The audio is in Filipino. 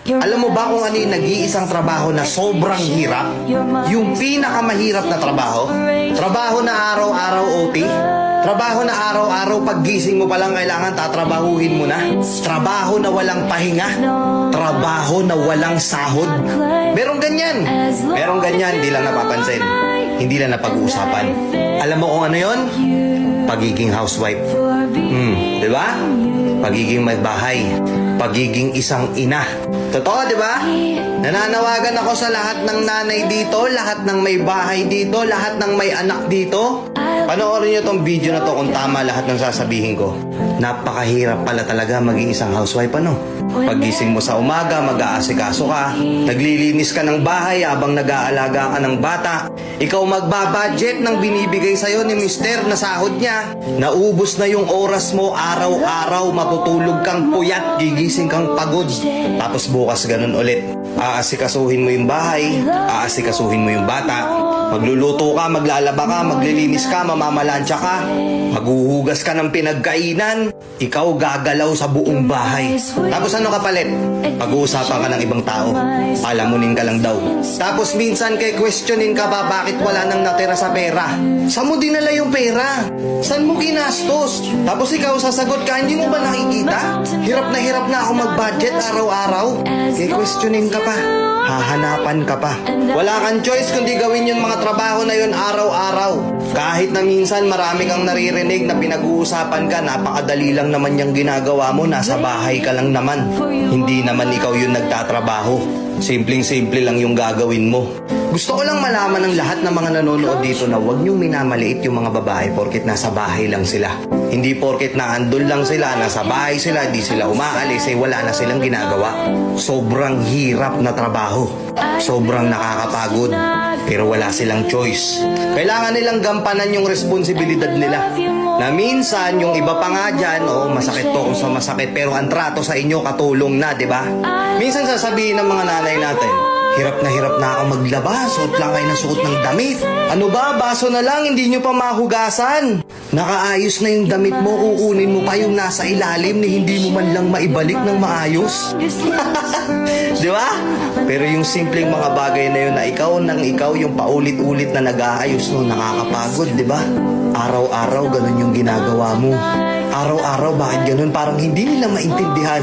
Alam mo ba kung ano yung nag-iisang trabaho na sobrang hirap? Yung pinakamahirap na trabaho? Trabaho na araw-araw OT? Trabaho na araw-araw paggising mo pa lang kailangan tatrabahuhin mo na? Trabaho na walang pahinga? Trabaho na walang sahod? Merong ganyan. Merong ganyan, hindi lang napapansin. Hindi lang napag-uusapan. Alam mo kung ano yon? Pagiging housewife. Di ba? Pagiging may bahay. Pagiging isang ina. Totoo, di ba? Nananawagan ako sa lahat ng nanay dito, lahat ng may bahay dito, lahat ng may anak dito. Panoorin nyo tong video na to kung tama lahat ng sasabihin ko. Napakahirap pala talaga maging isang housewife, ano? Paggising mo sa umaga, mag-aasikaso ka, naglilinis ka ng bahay habang nag-aalaga ka ng bata, ikaw magbabudget ng binibigay sa'yo ni mister na sahod niya. Naubos na yung oras mo araw-araw, matutulog kang puyat, gigising kang pagod. Tapos bukas ganun ulit. Aasikasuhin mo yung bahay, aasikasuhin mo yung bata, magluluto ka, maglalaba ka, maglilinis ka, mamamalansya ka, maghuhugas ka ng pinagkainan, ikaw gagalaw sa buong bahay. Tapos ano kapalit? Pag-uusapan ka ng ibang tao, palamunin ka lang daw. Tapos minsan kay questionin ka ba bakit wala nang natira sa pera? Saan mo dinala yung pera? Saan mo ginastos? Tapos ikaw sasagot ka, hindi mo ba nakikita? Hirap na ako mag-budget araw-araw. Kay questionin ka pa, hahanapan ka pa. Wala kang choice kundi gawin yung mga trabaho na yun araw-araw. Kahit na minsan marami kang naririnig na pinag-uusapan ka, napakadali lang naman yung ginagawa mo, nasa bahay ka lang naman. Hindi naman ikaw yung nagtatrabaho. Simpleng-simple lang yung gagawin mo. Gusto ko lang malaman ng lahat ng mga nanonood dito na huwag niyong minamaliit yung mga babae porket nasa bahay lang sila. Hindi porket na andun lang sila, nasa bahay sila, di sila umaalis, wala na silang ginagawa. Sobrang hirap na trabaho. Sobrang nakakapagod. Pero wala silang choice. Kailangan nilang gampanan yung responsibilidad nila. Na minsan, yung iba pa nga dyan, masakit to kung sa masakit, pero ang trato sa inyo katulong na, di ba? Minsan sasabihin ng mga nanay natin, hirap na ako maglaba, suot lang kayo ng suot ng damit. Ano ba, baso na lang, hindi nyo pa mahugasan. Nakaayos na yung damit mo, kukunin mo pa yung nasa ilalim ni hindi mo man lang maibalik ng maayos. Di ba? Pero yung simpleng mga bagay na yun na ikaw nang ikaw yung paulit-ulit na nag-aayos no, nakakapagod, di ba? Araw-araw ganun yung ginagawa mo. Araw-araw bakit ganun? Parang hindi nila maintindihan.